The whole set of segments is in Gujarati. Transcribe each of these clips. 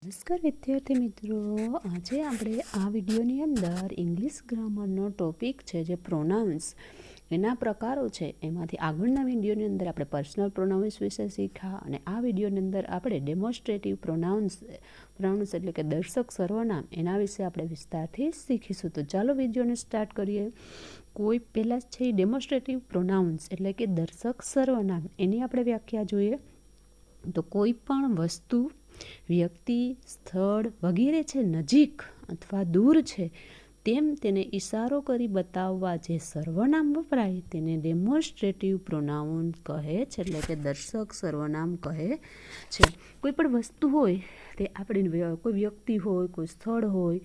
નમસ્કાર વિદ્યાર્થી મિત્રો, આજે આપણે આ વિડીયોની અંદર ઇંગ્લિશ ગ્રામરનો ટોપિક છે જે પ્રોનાઉન્સ એના પ્રકારો છે. એમાંથી આગળના વિડીયોની અંદર આપણે પર્સનલ પ્રોનાઉન્સ વિશે શીખ્યા અને આ વિડીયોની અંદર આપણે ડેમોન્સ્ટ્રેટિવ પ્રોનાઉન્સ એટલે કે દર્શક સર્વનામ એના વિશે આપણે વિસ્તારથી શીખીશું. તો ચાલો વિડીયોને સ્ટાર્ટ કરીએ. કોઈ પહેલાં છે ડેમોન્સ્ટ્રેટિવ પ્રોનાઉન્સ એટલે કે દર્શક સર્વનામ, એની આપણે વ્યાખ્યા જોઈએ તો કોઈ પણ વસ્તુ, વ્યક્તિ, સ્થળ વગેરે છે નજીક અથવા દૂર છે તેમ તેને ઈશારો કરી બતાવવા જે સર્વનામ વપરાય તેને ડેમોન્સ્ટ્રેટિવ પ્રોનાઉન કહે છે, એટલે કે દર્શક સર્વનામ કહે છે. કોઈ પણ વસ્તુ હોય તે આપણી, કોઈ વ્યક્તિ હોય, કોઈ સ્થળ હોય,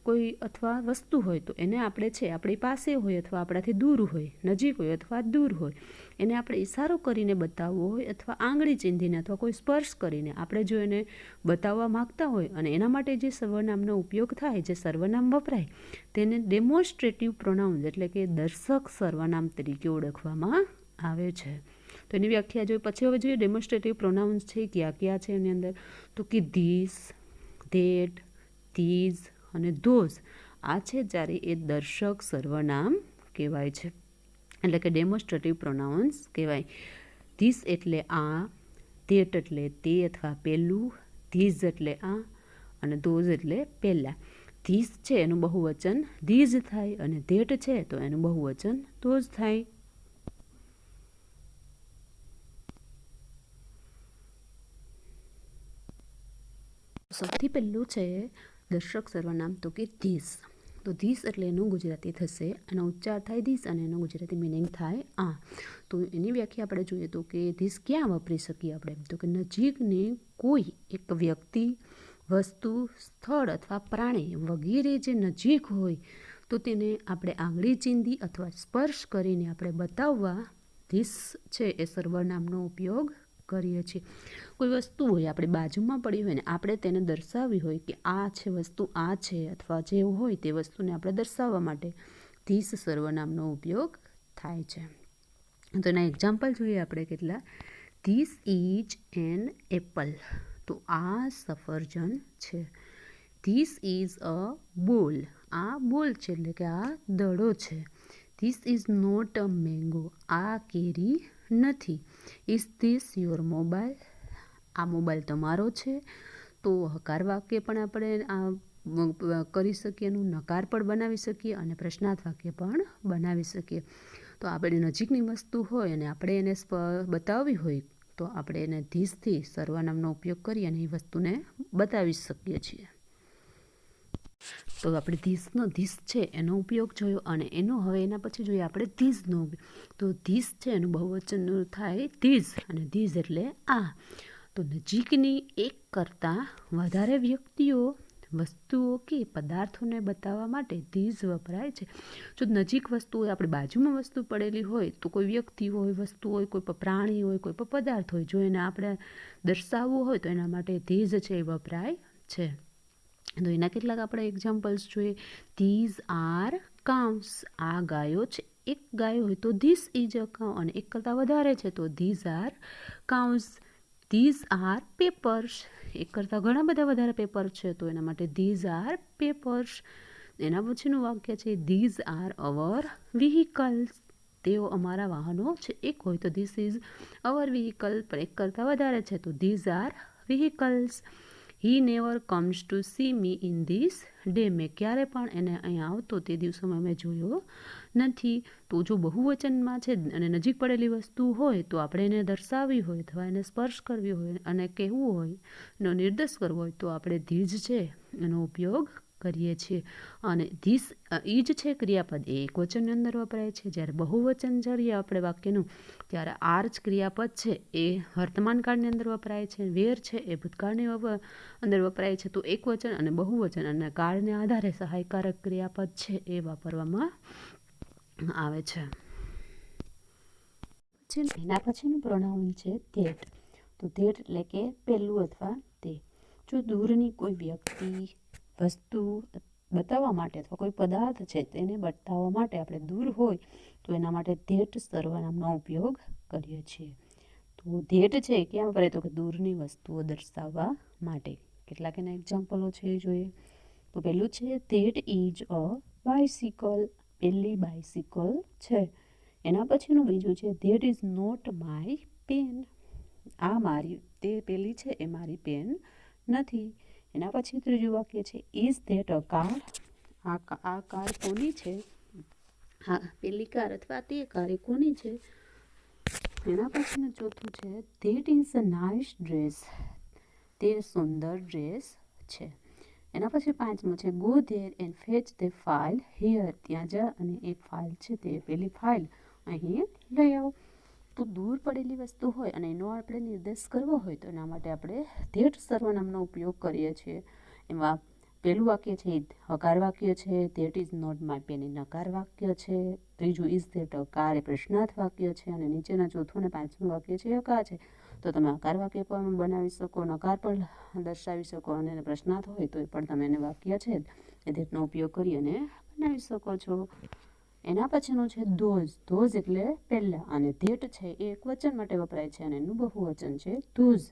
કોઈ અથવા વસ્તુ હોય તો એને આપણે છે આપણી પાસે હોય અથવા આપણાથી દૂર હોય, નજીક હોય અથવા દૂર હોય, એને આપણે ઈશારો કરીને બતાવવો હોય અથવા આંગળી ચીંધીને અથવા કોઈ સ્પર્શ કરીને આપણે જો એને બતાવવા માગતા હોય અને એના માટે જે સર્વનામનો ઉપયોગ થાય, જે સર્વનામ વપરાય તેને ડેમોન્સ્ટ્રેટિવ પ્રોનાઉન્સ એટલે કે દર્શક સર્વનામ તરીકે ઓળખવામાં આવે છે. તો એની વ્યાખ્યા જોઈએ. પછી હવે જોઈએ ડેમોન્સ્ટ્રેટિવ પ્રોનાઉન્સ છે કયા કયા છે એની અંદર, તો કે ધીસ, ધેટ, ધીઝ અને ધોઝ. આ છે જ્યારે એ દર્શક સર્વનામ કહેવાય છે, એટલે કે ડેમોન્સ્ટ્રેટિવ પ્રોનાઉન્સ કહેવાય. ધીસ એટલે આ, ધેટ એટલે તે અથવા પહેલું, ધીઝ એટલે આ અને ધોઝ એટલે પહેલાં. ધીસ છે એનું બહુવચન ધીઝ થાય અને ધેટ છે તો એનું બહુવચન ધોઝ થાય. સૌથી પહેલું છે દર્શક સર્વનામ તો કે ધીસ. તો ધીસ એટલે એનું ગુજરાતી થશે, એનો ઉચ્ચાર થાય ધીસ અને એનો ગુજરાતી મિનિંગ થાય આ. તો એની વ્યાખ્યા આપણે જોઈએ તો કે ધીસ ક્યાં વાપરી શકીએ આપણે, તો કે નજીકની કોઈ એક વ્યક્તિ, વસ્તુ, સ્થળ અથવા પ્રાણી વગેરે જે નજીક હોય તો તેને આપણે આંગળી ચીંધી અથવા સ્પર્શ કરીને આપણે બતાવવા ધીસ છે એ સર્વનામનો ઉપયોગ કરીએ છીએ. કોઈ વસ્તુ હોય આપણી બાજુમાં પડી હોય ને આપણે તેને દર્શાવવી હોય કે આ છે વસ્તુ, આ છે અથવા જેવું હોય તે વસ્તુને આપણે દર્શાવવા માટે ધીસ સર્વનામનો ઉપયોગ થાય છે. તો એના એક્ઝામ્પલ જોઈએ આપણે કેટલા. ધીસ ઇઝ એન એપલ, તો આ સફરજન છે. ધીસ ઇઝ અ બોલ, આ બોલ છે એટલે કે આ દડો છે. This is not a mango, આ કેરી નથી. ઇઝ ધીસ યોર મોબાઈલ, આ મોબાઈલ તમારો છે. તો હકાર વાક્ય પણ આપણે આ કરી શકીએ, એનું નકાર પણ બનાવી શકીએ અને પ્રશ્નાર્થ વાક્ય પણ બનાવી શકીએ. તો આપણે નજીકની વસ્તુ હોય અને આપણે એને બતાવવી હોય તો આપણે એને ધીસથી સર્વનામનો ઉપયોગ કરી અને એ વસ્તુને બતાવી શકીએ છીએ. તો આપણે ધીસ છે એનો ઉપયોગ જોયો અને એનો હવે એના પછી જોઈએ આપણે ધીઝનો. તો ધીસ છે એનું બહુવચનનું થાય ધીઝ અને ધીઝ એટલે આ. તો નજીકની એક કરતાં વધારે વ્યક્તિઓ, વસ્તુઓ કે પદાર્થોને બતાવવા માટે ધીઝ વપરાય છે. જો નજીક વસ્તુ હોય, આપણી બાજુમાં વસ્તુ પડેલી હોય તો કોઈ વ્યક્તિ હોય, વસ્તુ હોય, કોઈ પ્રાણી હોય, કોઈ પદાર્થ હોય, જો એને આપણે દર્શાવવું હોય તો એના માટે ધીઝ છે એ વપરાય છે. તો એના કેટલાક આપણે એક્ઝામ્પલ્સ જોઈએ. ધીઝ આર કાઉસ, આ ગાયો છે. એક ગાયો હોય તો ધીસ ઇઝ અ કાઉ અને એક કરતાં વધારે છે તો these are cows. These are papers, એક કરતાં ઘણા બધા વધારે પેપર છે તો એના માટે ધીઝ આર પેપર્સ. એના પછીનું વાક્ય છે ધીઝ આર અવર વ્હીકલ્સ, તેઓ અમારા વાહનો છે. એક હોય તો ધીસ ઇઝ અવર વ્હીકલ, પણ એક કરતાં વધારે છે તો these are vehicles. He never comes to see me in this day, મેં ક્યારે પણ એને અહીંયા આવતો તે દિવસોમાં મેં જોયો નથી. તો જો બહુવચનમાં છે અને નજીક પડેલી વસ્તુ હોય તો આપણે એને દર્શાવવી હોય અથવા એને સ્પર્શ કરવી હોય અને કહેવું હોય, એનો નિર્દેશ કરવો હોય તો આપણે ધીઝ છે એનો ઉપયોગ કરીએ છીએ. અને ધીસ ઇજ છે ક્રિયાપદ એ એક વચનની અંદર વપરાય છે. જ્યારે બહુવચન જોઈએ આપણે વાક્યનું ત્યારે આર જ ક્રિયાપદ છે એ વર્તમાન કાળની અંદર વપરાય છે. વેર છે એ ભૂતકાળની અંદર વપરાય છે. તો એક વચન અને બહુવચન અને કાળને આધારે સહાયકારક ક્રિયાપદ છે એ વાપરવામાં આવે છે. એના પછીનું પ્રોનાઉન છે ધેટ. તો ધેટ એટલે કે પહેલું અથવા તે. જો દૂરની કોઈ વ્યક્તિ, વસ્તુ બતાવવા માટે અથવા કોઈ પદાર્થ છે તેને બતાવવા માટે આપણે દૂર હોય તો એના માટે ધેટ સર્વનામનો ઉપયોગ કરીએ છીએ. તો ધેટ છે ક્યાં વપરાય તો કે દૂરની વસ્તુઓ દર્શાવવા માટે. કેટલાક એના એક્ઝામ્પલો છે એ જોઈએ. તો પહેલું છે ધેટ ઇઝ અ બાઇસિકલ, પહેલી બાઇસિકલ છે. એના પછીનું બીજું છે that is not my pen, આ મારી તે પેલી છે એ મારી પેન નથી. એના પછી ત્રીજું વાક્ય છે ઇઝ ધેટ અ કાર, આ કાર કોની છે, હા પેલી કાર અથવા તે કાર એ કોની છે. એના પછીનું ચોથું છે that is a nice dress, તે સુંદર ડ્રેસ છે. એના પછી પાંચમું છે go there and fetch the file here, ત્યાં જા અને એ ફાઇલ છે તે પેલી ફાઇલ અહીં લઈ આવો. તો દૂર પડેલી વસ્તુ હોય અને એનો આપણે નિર્દેશ કરવો હોય તો એના માટે આપણે ધેટ સર્વનામનો ઉપયોગ કરીએ છીએ. એમાં પહેલું વાક્ય છે હકાર વાક્ય છે, that is not my pen એ નકાર વાક્ય છે, ત્રીજું ઇઝ ધેટ અ કાર એ પ્રશ્નાર્થ વાક્ય છે, અને નીચેના ચોથું અને પાંચમું વાક્ય છે હકાર છે. તો તમે હકાર વાક્ય પણ બનાવી શકો, નકાર પણ દર્શાવી શકો, અને પ્રશ્નાર્થ હોય તો એ પણ તમે એને વાક્ય છે એ ધેટનો ઉપયોગ કરી અને બનાવી શકો છો. એના પછીનું છે ધોઝ, ધોઝ એટલે પહેલા, અને ધેટ છે એ એક વચન માટે વપરાય છે અને એનું બહુવચન છે ધોઝ.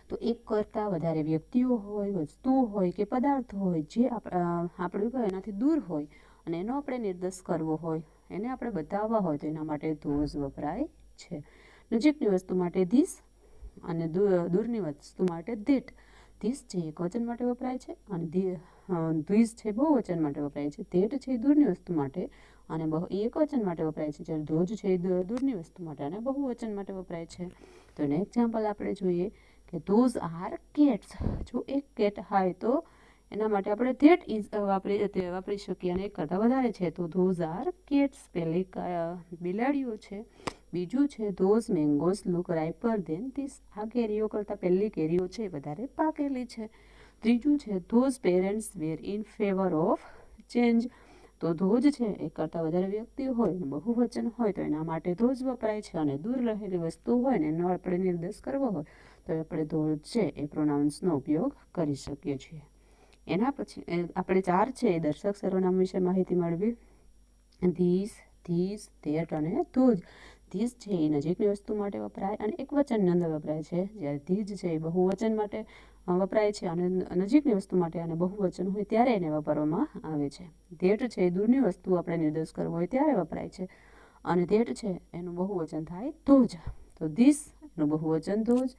તો એક કરતાં વધારે વ્યક્તિઓ હોય, વસ્તુઓ હોય કે પદાર્થ હોય જે આપણે એનાથી દૂર હોય અને એનો આપણે નિર્દેશ કરવો હોય, એને આપણે બતાવવા હોય તો એના માટે ધોઝ વપરાય છે. નજીકની વસ્તુ માટે ધીસ અને દૂરની વસ્તુ માટે ધેટ. ધીસ છે એક વચન માટે વપરાય છે અને ધીસ છે બહુવચન માટે વપરાય છે. ધેટ છે દૂરની વસ્તુ માટે અને એક વચન માટે વપરાય છે, જ્યારે ધોજ છે દૂરની વસ્તુ માટે અને બહુવચન માટે વપરાય છે. તો એનું એક્ઝામ્પલ આપણે જોઈએ કે ધોઝ આર કેટ્સ, જો એક કેટ હોય તો એના માટે આપણે ધેટ ઇઝ વાપરી શકીએ, અને એક કરતાં વધારે છે તો ધોઝ આર કેટ્સ, પહેલી બિલાડીઓ છે. બીજું છે those mangoes look riper than this, આ કેરીઓ કરતાં પહેલી કેરીઓ છે વધારે પાકેલી છે. ત્રીજું છે those parents were in favour of change, તો ધોજ છે એક કરતાં વધારે વ્યક્તિ હોય ને બહુવચન હોય તો એના માટે ધોજ વપરાય છે, અને દૂર રહેલી વસ્તુ હોય ને એનો આપણે નિર્દેશ કરવો હોય તો આપણે ધોજ છે એ પ્રોનાઉન્સનો ઉપયોગ કરી શકીએ છીએ. એના પછી આપણે ચાર છે એ દર્શક સર્વનામ વિશે માહિતી મેળવી. ધીસ, ધીસ, ધેટ અને ધોજ. ધીસ છે એ નજીકની વસ્તુ માટે વપરાય અને એક વચનની અંદર વપરાય છે, જ્યારે ધીજ છે એ બહુવચન માટે વપરાય છે અને નજીકની વસ્તુ માટે અને બહુવચન હોય ત્યારે એને વાપરવામાં આવે છે. ધેટ છે એ દૂરની વસ્તુ આપણે નિર્દેશ કરવો હોય ત્યારે વપરાય છે, અને ધેટ છે એનું બહુવચન થાય ધોજ. તો ધીસ એનું બહુવચન ધોજ,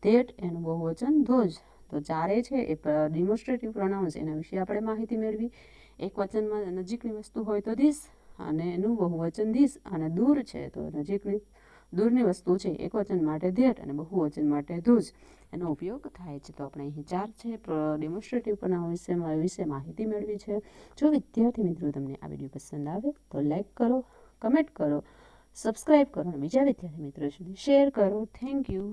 ધેટ એનું બહુવચન ધોજ. તો ચારે છે એ ડિમોન્સ્ટ્રેટિવ પ્રોનાઉન્સ, એના વિશે આપણે માહિતી મેળવી. એક વચનમાં નજીકની વસ્તુ હોય તો ધીસ અને એનું બહુવચન ધીસ, અને દૂર છે તો દૂરની વસ્તુ છે એક વચન માટે ધેટ અને બહુવચન માટે ધોજ એનો ઉપયોગ થાય છે. તો આપણે અહીં ચાર છે ડેમોન્સ્ટ્રેટિવ પ્રોનાઉન વિશે માહિતી મેળવી છે. જો વિદ્યાર્થી મિત્રો તમને આ વિડીયો પસંદ આવે તો લાઈક કરો, કમેન્ટ કરો, સબસ્ક્રાઈબ કરો અને બીજા વિદ્યાર્થી મિત્રો સુધી શેર કરો. Thank you.